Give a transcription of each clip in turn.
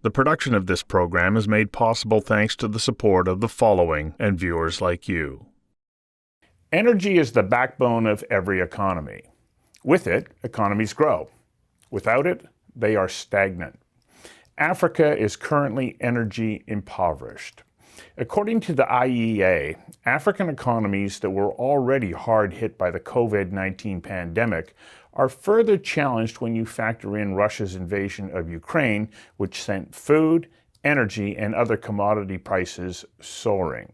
The production of this program is made possible thanks to the support of the following and viewers like you. Energy is the backbone of every economy. With it, economies grow. Without it, they are stagnant. Africa is currently energy impoverished. According to the IEA, African economies that were already hard hit by the COVID-19 pandemic are further challenged when you factor in Russia's invasion of Ukraine, which sent food, energy, and other commodity prices soaring.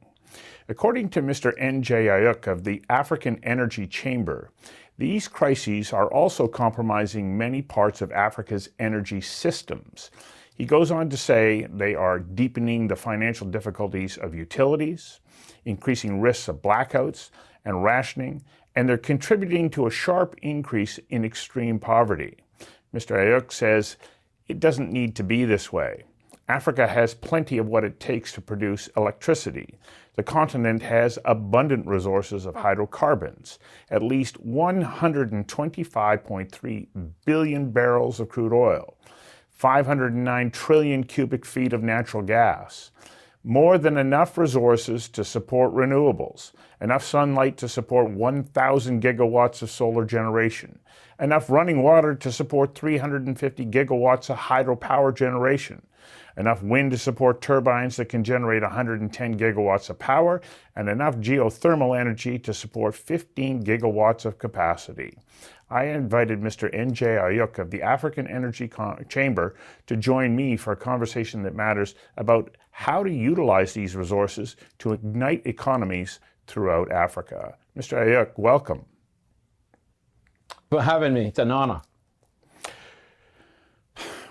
According to Mr. NJ Ayuk of the African Energy Chamber, these crises are also compromising many parts of Africa's energy systems. He goes on to say they are deepening the financial difficulties of utilities, increasing risks of blackouts and rationing, and they're contributing to a sharp increase in extreme poverty. Mr. Ayuk says it doesn't need to be this way. Africa has plenty of what it takes to produce electricity. The continent has abundant resources of hydrocarbons, at least 125.3 billion barrels of crude oil, 509 trillion cubic feet of natural gas, more than enough resources to support renewables, enough sunlight to support 1,000 gigawatts of solar generation, enough running water to support 350 gigawatts of hydropower generation, enough wind to support turbines that can generate 110 gigawatts of power, and enough geothermal energy to support 15 gigawatts of capacity. I invited Mr. NJ Ayuk of the African Energy Chamber to join me for a conversation that matters about how to utilize these resources to ignite economies throughout Africa. Mr. Ayuk, welcome. For having me. It's an honor.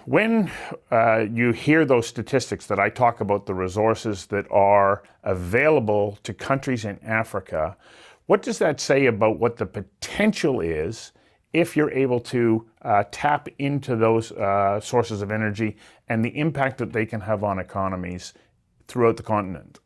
When you hear those statistics that I talk about the resources that are available to countries in Africa, what does that say about what the potential is if you're able to tap into those sources of energy and the impact that they can have on economies throughout the continent?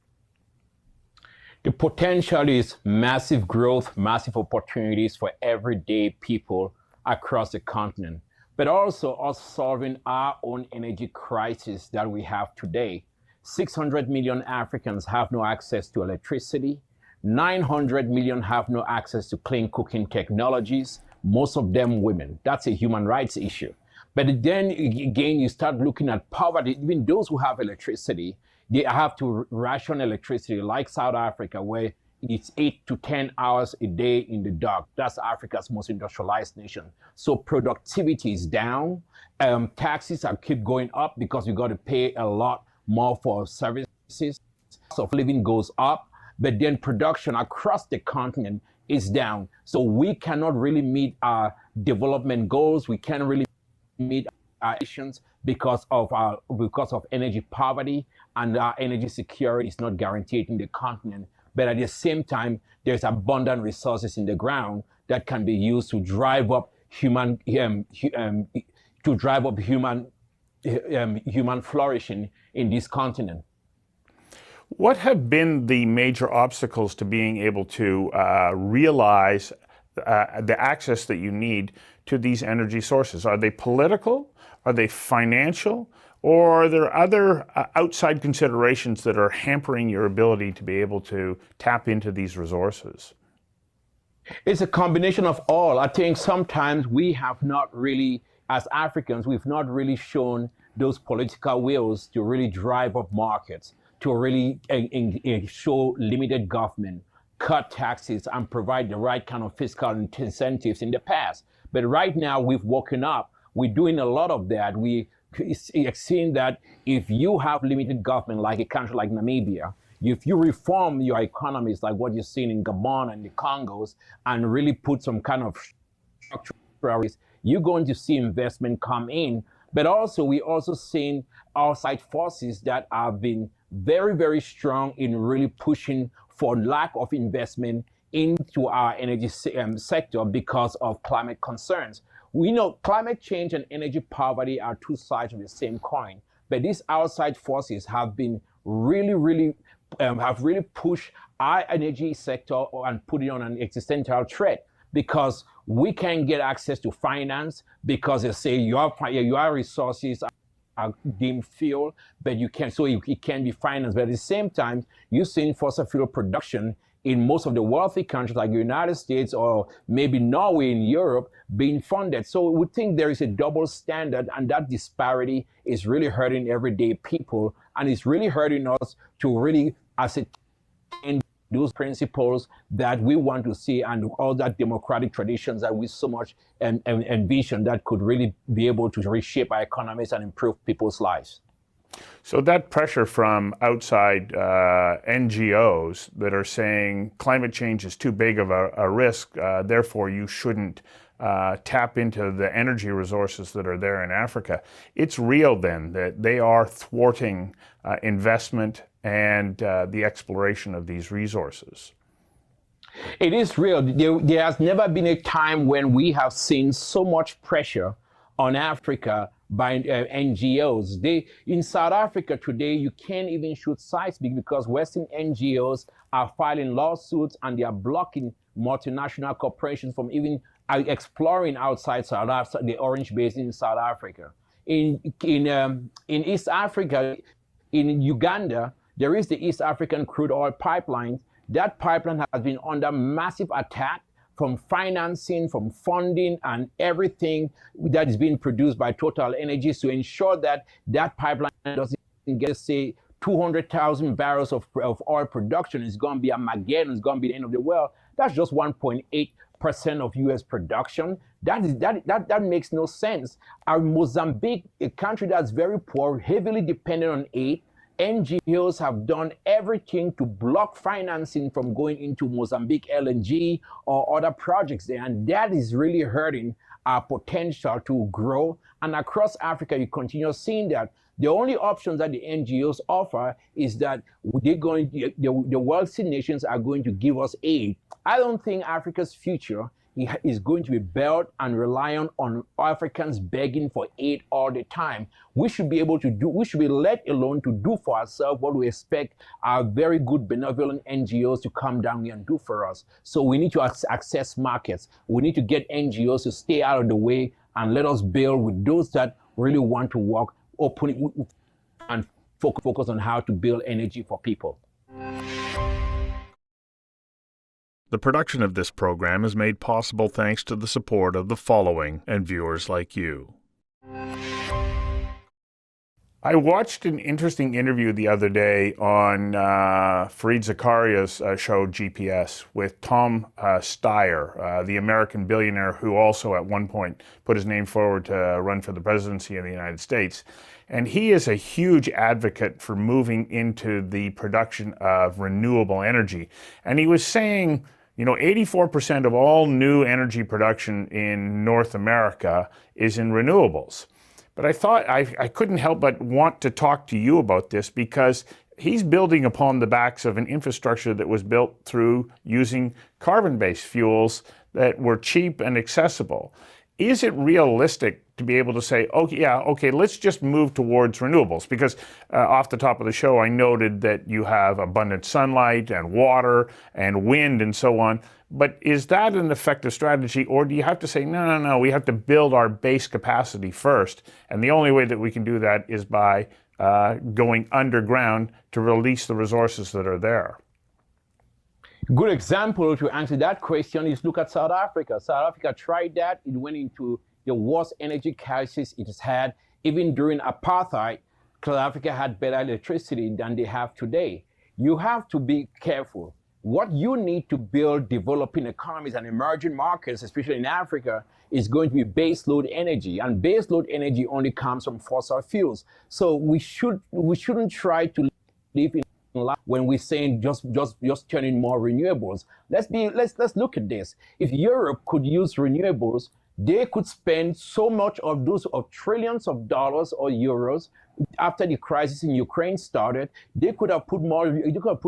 The potential is massive growth, massive opportunities for everyday people across the continent, but also us solving our own energy crisis that we have today. 600 million Africans have no access to electricity. 900 million have no access to clean cooking technologies, most of them women. That's a human rights issue. But then again, you start looking at poverty. Even those who have electricity, they have to ration electricity, like South Africa, where it's 8 to 10 hours a day in the dark. That's Africa's most industrialized nation. So productivity is down. Taxes keep going up because you got to pay a lot more for services. Cost of living goes up, but then production across the continent is down. So we cannot really meet our development goals. We can't really meet our actions because of energy poverty, and our energy security is not guaranteed in the continent. But at the same time, there's abundant resources in the ground that can be used to drive up human flourishing in this continent. What have been the major obstacles to being able to realize the access that you need to these energy sources? Are they political? Are they financial? Or are there other outside considerations that are hampering your ability to be able to tap into these resources? It's a combination of all. I think sometimes we have not really, as Africans, we've not really shown those political wills to really drive up markets, to really show limited government, cut taxes, and provide the right kind of fiscal incentives in the past. But right now, we've woken up. We're doing a lot of that. We've seen that if you have limited government, like a country like Namibia, if you reform your economies like what you're seeing in Gabon and the Congos, and really put some kind of structural, you're going to see investment come in. But also, we're also seeing outside forces that have been very, very strong in really pushing for lack of investment into our energy sector because of climate concerns. We know climate change and energy poverty are two sides of the same coin, but these outside forces have been really pushed our energy sector and put it on an existential threat, because we can't get access to finance because they say your resources deemed fuel, but you can, so it can be financed. But at the same time, you're seeing fossil fuel production in most of the wealthy countries like the United States or maybe Norway in Europe being funded. So we think there is a double standard, and that disparity is really hurting everyday people, and it's really hurting us to really ascertain those principles that we want to see and all that democratic traditions that we so much envision that could really be able to reshape our economies and improve people's lives. So that pressure from outside NGOs that are saying climate change is too big of a risk, therefore you shouldn't tap into the energy resources that are there in Africa. It's real then that they are thwarting investment and the exploration of these resources. It is real. There has never been a time when we have seen so much pressure on Africa by NGOs. In South Africa today, you can't even shoot seismic because Western NGOs are filing lawsuits and they are blocking multinational corporations from even exploring outside South Africa, the Orange Basin in South Africa. In East Africa, in Uganda, there is the East African crude oil pipeline. That pipeline has been under massive attack from financing, from funding, and everything that is being produced by Total Energies to ensure that that pipeline doesn't get, say, 200,000 barrels of oil production. It's going to be Armageddon. It's going to be the end of the world. That's just 1.8% of U.S. production. That makes no sense. Our Mozambique, a country that's very poor, heavily dependent on aid, NGOs have done everything to block financing from going into Mozambique LNG or other projects there. And that is really hurting our potential to grow. And across Africa, you continue seeing that. The only option that the NGOs offer is that the wealthy nations are going to give us aid. I don't think Africa's future is going to be built and reliant on Africans begging for aid all the time. We should be able to we should be let alone to do for ourselves what we expect our very good benevolent NGOs to come down here and do for us. So we need to access markets. We need to get NGOs to stay out of the way and let us build with those that really want to work openly and focus on how to build energy for people. The production of this program is made possible thanks to the support of the following and viewers like you. I watched an interesting interview the other day on Fareed Zakaria's show GPS with Tom Steyer, the American billionaire who also at one point put his name forward to run for the presidency of the United States. And he is a huge advocate for moving into the production of renewable energy. And he was saying, 84% of all new energy production in North America is in renewables. But I thought I couldn't help but want to talk to you about this because he's building upon the backs of an infrastructure that was built through using carbon-based fuels that were cheap and accessible. Is it realistic to be able to say, okay, let's just move towards renewables? Because off the top of the show, I noted that you have abundant sunlight and water and wind and so on. But is that an effective strategy, or do you have to say, no, we have to build our base capacity first, and the only way that we can do that is by going underground to release the resources that are there? Good example to answer that question is look at South Africa. South Africa tried that. It went into the worst energy crisis it has had. Even during apartheid, South Africa had better electricity than they have today. You have to be careful. What you need to build developing economies and emerging markets, especially in Africa, is going to be baseload energy. And baseload energy only comes from fossil fuels. So we shouldn't try to live in life when we're saying just turning more renewables. Let's look at this. If Europe could use renewables, they could spend so much of those trillions of dollars or euros after the crisis in Ukraine started. They could have put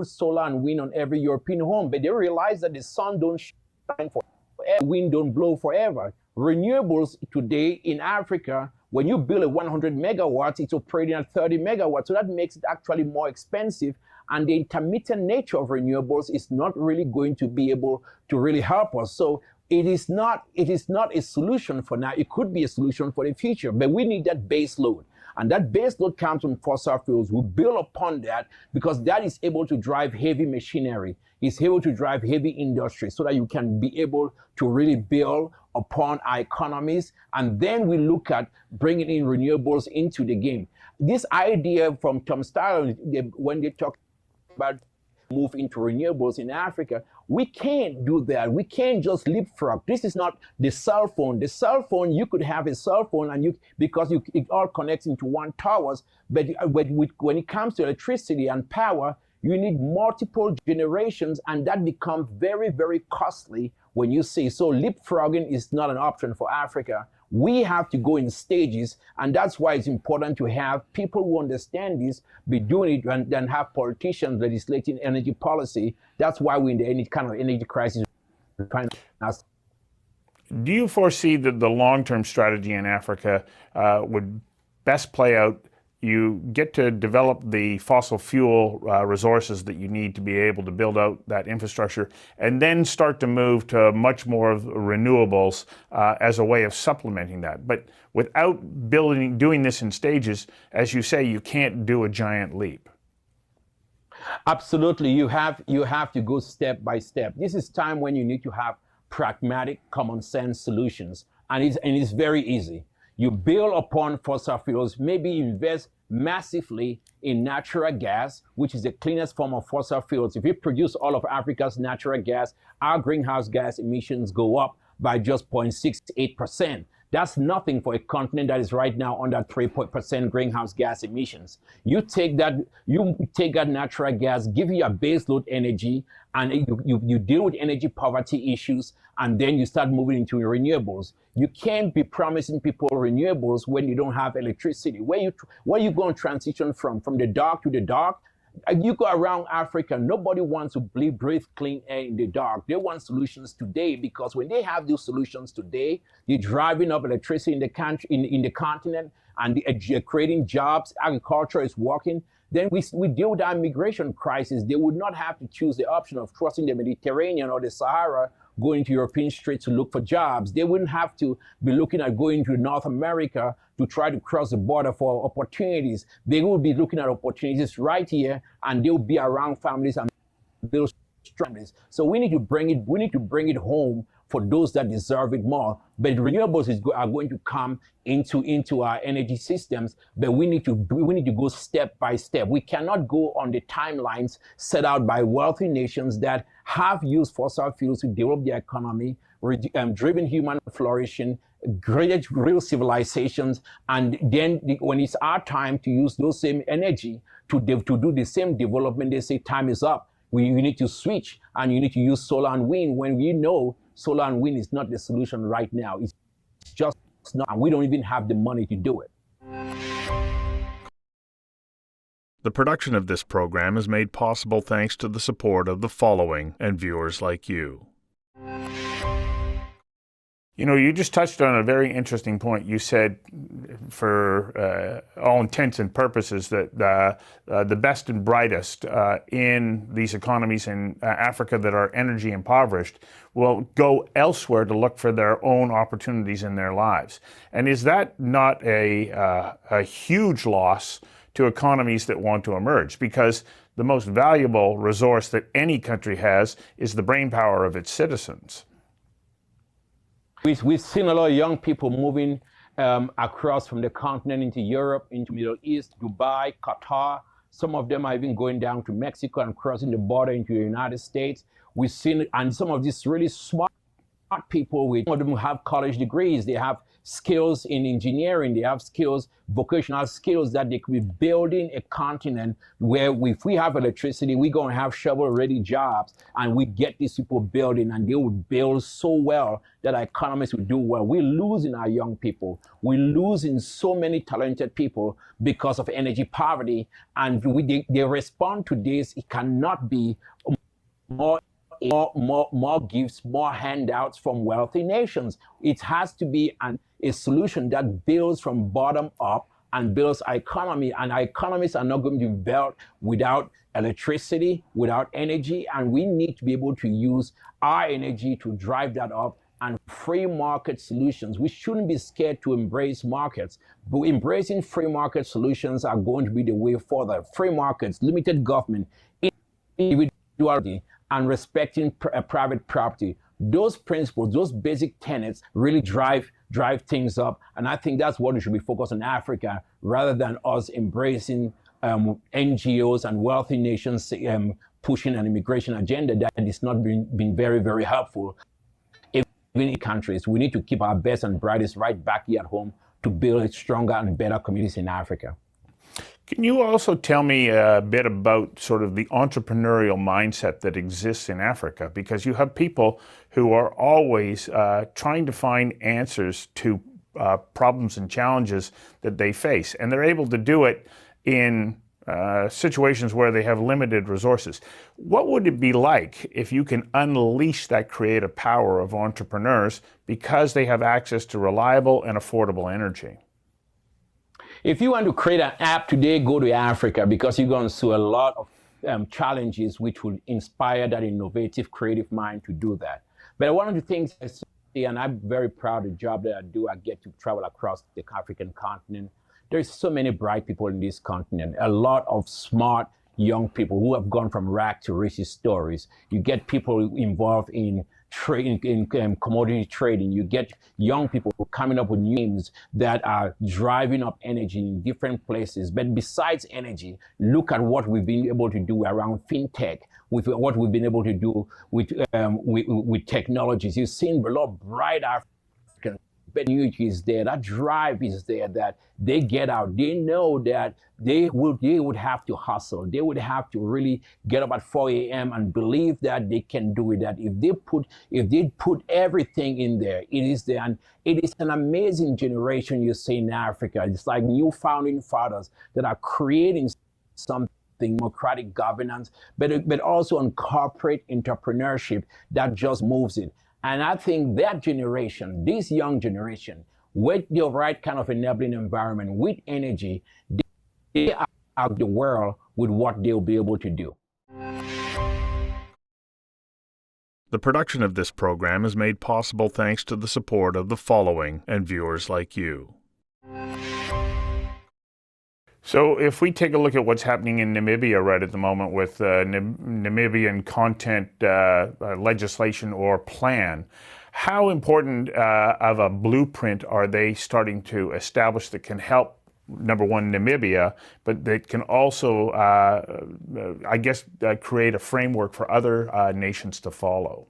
solar and wind on every European home, but they realized that the sun don't shine forever, wind don't blow forever. Renewables today in Africa, when you build a 100 megawatts, it's operating at 30 megawatts. So that makes it actually more expensive. And the intermittent nature of renewables is not really going to be able to really help us. So it is not a solution for now. It could be a solution for the future, but we need that base load. And that base load comes from fossil fuels. We build upon that because that is able to drive heavy machinery. It's able to drive heavy industry so that you can be able to really build upon our economies. And then we look at bringing in renewables into the game. This idea from Tom Steyer, when they talk about move into renewables in Africa, we can't do that. We can't just leapfrog. This is not the cell phone. The cell phone, you could have a cell phone and it all connects into one towers. But when it comes to electricity and power, you need multiple generations, and that becomes very, very costly when you see. So leapfrogging is not an option for Africa. We have to go in stages, and that's why it's important to have people who understand this be doing it and then have politicians legislating energy policy. That's why we're in any kind of energy crisis. Do you foresee that the long-term strategy in Africa would best play out? You get to develop the fossil fuel resources that you need to be able to build out that infrastructure, and then start to move to much more of renewables as a way of supplementing that. But without doing this in stages, as you say, you can't do a giant leap. Absolutely, you have to go step by step. This is time when you need to have pragmatic, common sense solutions, and it's very easy. You build upon fossil fuels, maybe invest massively in natural gas, which is the cleanest form of fossil fuels. If we produce all of Africa's natural gas, our greenhouse gas emissions go up by just 0.68%. That's nothing for a continent that is right now under 3% greenhouse gas emissions. You take that natural gas, give you a baseload energy, and you deal with energy poverty issues, and then you start moving into renewables. You can't be promising people renewables when you don't have electricity. Where you going to transition from the dark to the dark? You go around Africa, nobody wants to breathe clean air in the dark. They want solutions today, because when they have those solutions today, they're driving up electricity in the country, in the continent, and they're creating jobs. Agriculture is working. Then we deal with our migration crisis. They would not have to choose the option of crossing the Mediterranean or the Sahara, going to European streets to look for jobs. They wouldn't have to be looking at going to North America to try to cross the border for opportunities. They will be looking at opportunities right here, and they'll be around families and build families. So we need to bring it home for those that deserve it more. But renewables are going to come into our energy systems, but we need to go step by step. We cannot go on the timelines set out by wealthy nations that have used fossil fuels to develop their economy, driven human flourishing, created real civilizations, and then when it's our time to use those same energy to do the same development, they say time is up. You need to switch, and you need to use solar and wind, when we know solar and wind is not the solution right now. It's just not, and we don't even have the money to do it. The production of this program is made possible thanks to the support of the following and viewers like you. You know, you just touched on a very interesting point. You said, for all intents and purposes, that the best and brightest in these economies in Africa that are energy impoverished will go elsewhere to look for their own opportunities in their lives. And is that not a huge loss to economies that want to emerge? Because the most valuable resource that any country has is the brainpower of its citizens. We've seen a lot of young people moving across from the continent into Europe, into Middle East, Dubai, Qatar. Some of them are even going down to Mexico and crossing the border into the United States. We've seen, and some of these really smart people, some of them have college degrees. They have skills in engineering. They have skills, vocational skills, that they could be building a continent where if we have electricity, we're going to have shovel-ready jobs, and we get these people building, and they will build so well that our economies will do well. We're losing our young people. We're losing so many talented people because of energy poverty, and they respond to this. It cannot be more gifts, more handouts from wealthy nations. It has to be a solution that builds from bottom up and builds our economy. And our economies are not going to be built without electricity, without energy. And we need to be able to use our energy to drive that up and free market solutions. We shouldn't be scared to embrace markets, but embracing free market solutions are going to be the way forward. Free markets, limited government, individuality, and respecting private property. Those principles, those basic tenets really drive things up. And I think that's what we should be focused on Africa rather than us embracing NGOs and wealthy nations pushing an immigration agenda that is not been very, very helpful. Even in countries, we need to keep our best and brightest right back here at home to build stronger and better communities in Africa. Can you also tell me a bit about sort of the entrepreneurial mindset that exists in Africa? Because you have people who are always trying to find answers to problems and challenges that they face, and they're able to do it in situations where they have limited resources. What would it be like if you can unleash that creative power of entrepreneurs because they have access to reliable and affordable energy? If you want to create an app today, go to Africa, because you're going to see a lot of challenges which will inspire that innovative, creative mind to do that. But one of the things I see, and I'm very proud of the job that I do, I get to travel across the African continent. There's so many bright people in this continent, a lot of smart young people who have gone from rag to riches stories. You get people involved in trading, in commodity trading. You get young people coming up with new names that are driving up energy in different places. But besides energy, look at what we've been able to do around fintech, with what we've been able to do with technologies. You've seen a lot of bright Africans. Energy is there, that drive is there, that they get out. They know that they would have to hustle. They would have to really get up at 4 a.m. and believe that they can do it. That if they put everything in there, it is there. And it is an amazing generation you see in Africa. It's like new founding fathers that are creating something, democratic governance, but also on corporate entrepreneurship that just moves it. And I think that generation, this young generation, with the right kind of enabling environment, with energy, they are out the world with what they'll be able to do. The production of this program is made possible thanks to the support of the following and viewers like you. So if we take a look at what's happening in Namibia right at the moment with Namibian content legislation or plan, how important of a blueprint are they starting to establish that can help, number one, Namibia, but that can also, create a framework for other nations to follow?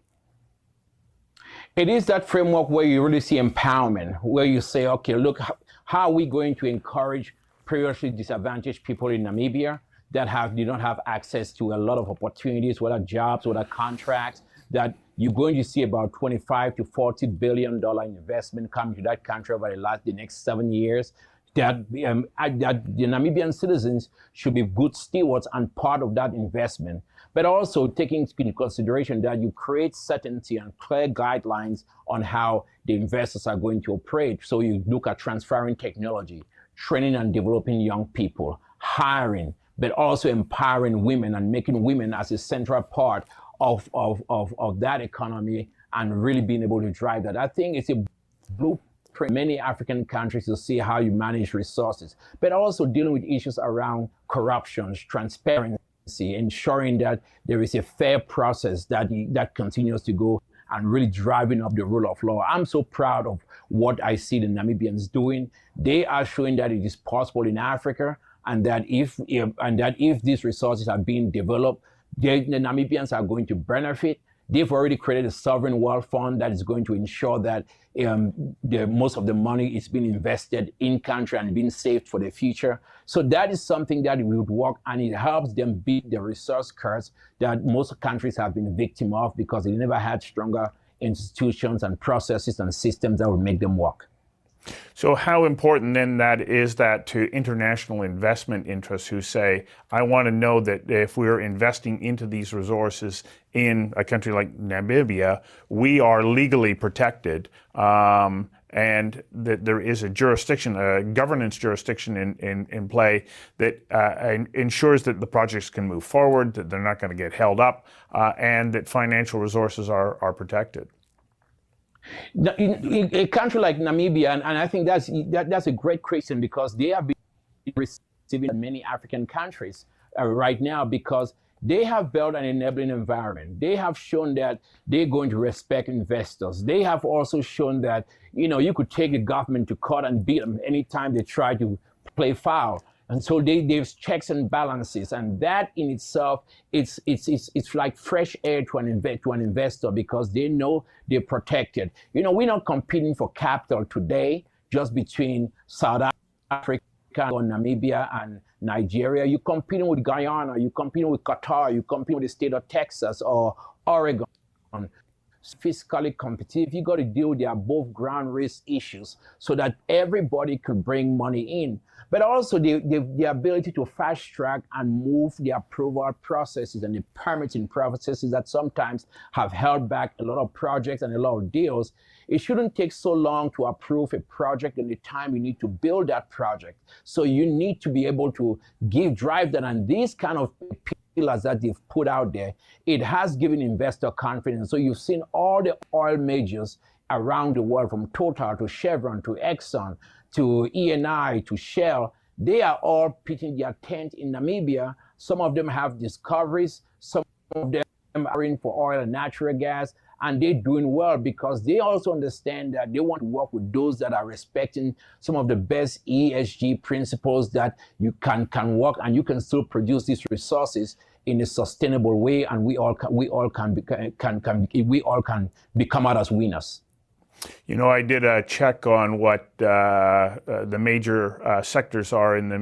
It is that framework where you really see empowerment, where you say, okay, look, how are we going to encourage previously disadvantaged people in Namibia that do not have access to a lot of opportunities, whether jobs, whether contracts, that you're going to see about $25 to $40 billion investment coming to that country over the next 7 years. That the Namibian citizens should be good stewards and part of that investment, but also taking into consideration that you create certainty and clear guidelines on how the investors are going to operate. So you look at transferring technology, training and developing young people, hiring, but also empowering women and making women as a central part of that economy and really being able to drive that. I think it's a blueprint for many African countries to see how you manage resources, but also dealing with issues around corruption, transparency, ensuring that there is a fair process that continues to go and really driving up the rule of law. I'm so proud of what I see the Namibians doing. They are showing that it is possible in Africa, and that if these resources are being developed, the Namibians are going to benefit. They've already created a sovereign wealth fund that is going to ensure that most of the money is being invested in country and being saved for the future. So that is something that would work, and it helps them beat the resource curse that most countries have been victim of because they never had stronger institutions and processes and systems that would make them work. So how important then that is that to international investment interests who say, I want to know that if we're investing into these resources in a country like Namibia, we are legally protected, and that there is a jurisdiction, a governance jurisdiction in play that ensures that the projects can move forward, that they're not going to get held up, and that financial resources are protected. In a country like Namibia, and I think that's a great question because they have been receiving in many African countries right now because they have built an enabling environment. They have shown that they're going to respect investors. They have also shown that, you could take the government to court and beat them anytime they try to play foul. And so there's checks and balances, and that in itself, it's like fresh air to an investor because they know they're protected. We're not competing for capital today just between South Africa or Namibia and Nigeria. You're competing with Guyana, you're competing with Qatar, you're competing with the state of Texas or Oregon. Fiscally competitive, you got to deal with the above ground risk issues so that everybody can bring money in. But also the ability to fast track and move the approval processes and the permitting processes that sometimes have held back a lot of projects and a lot of deals. It shouldn't take so long to approve a project in the time you need to build that project. So you need to be able to drive that, and these kind of pillars that they've put out there, it has given investor confidence. So you've seen all the oil majors around the world, from Total to Chevron to Exxon to Eni to Shell, they are all pitching their tent in Namibia. Some of them have discoveries, some of them are in for oil and natural gas, and they're doing well because they also understand that they want to work with those that are respecting some of the best ESG principles that you can work and you can still produce these resources in a sustainable way, and we all can become out as winners. I did a check on what the major sectors are in the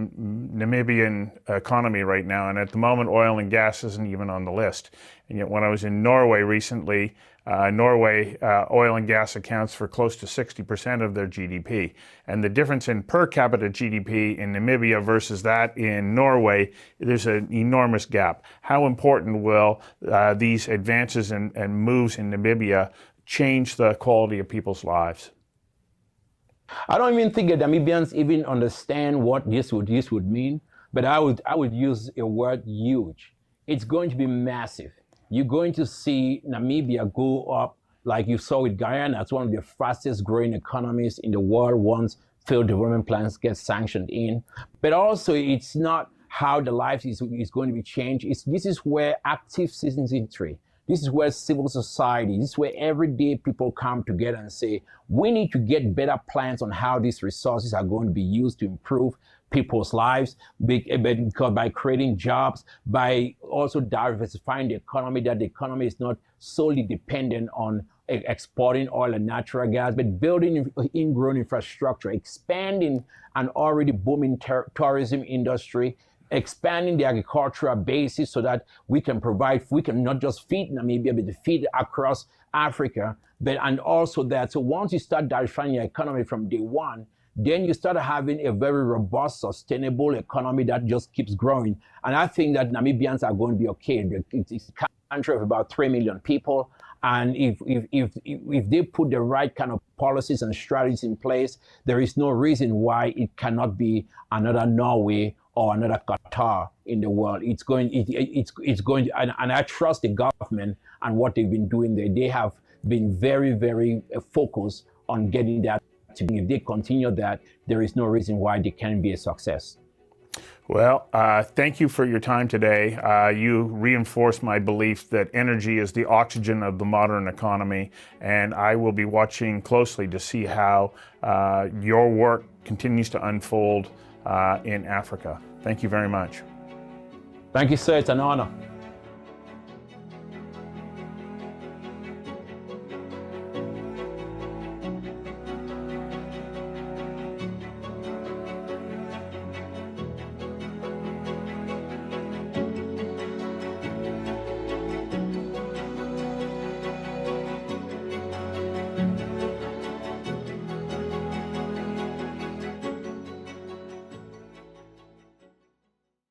Namibian economy right now, and at the moment, oil and gas isn't even on the list. And yet, when I was in Norway recently, Norway oil and gas accounts for close to 60% of their GDP. And the difference in per capita GDP in Namibia versus that in Norway, there's an enormous gap. How important will these advances and moves in Namibia change the quality of people's lives? I don't even think that Namibians even understand what this would mean, but I would use a word huge. It's going to be massive. You're going to see Namibia go up like you saw with Guyana. It's one of the fastest growing economies in the world once field development plans get sanctioned in. But also, it's not how the life is going to be changed. This is where active citizenry, this is where civil society, this is where everyday people come together and say, we need to get better plans on how these resources are going to be used to improve people's lives by creating jobs, by also diversifying the economy, that the economy is not solely dependent on exporting oil and natural gas, but building ingrown infrastructure, expanding an already booming tourism industry, expanding the agricultural basis so that we can not just feed Namibia, but to feed across Africa. And also that, so once you start diversifying your economy from day one, then you start having a very robust, sustainable economy that just keeps growing. And I think that Namibians are going to be okay. It's a country of about 3 million people. And if they put the right kind of policies and strategies in place, there is no reason why it cannot be another Norway or another Qatar in the world. It's going, and I trust the government and what they've been doing there. They have been very, very focused on getting that to be. If they continue that, there is no reason why they can't be a success. Well, thank you for your time today. You reinforced my belief that energy is the oxygen of the modern economy, and I will be watching closely to see how your work continues to unfold in Africa. Thank you very much. Thank you, sir. It's an honor.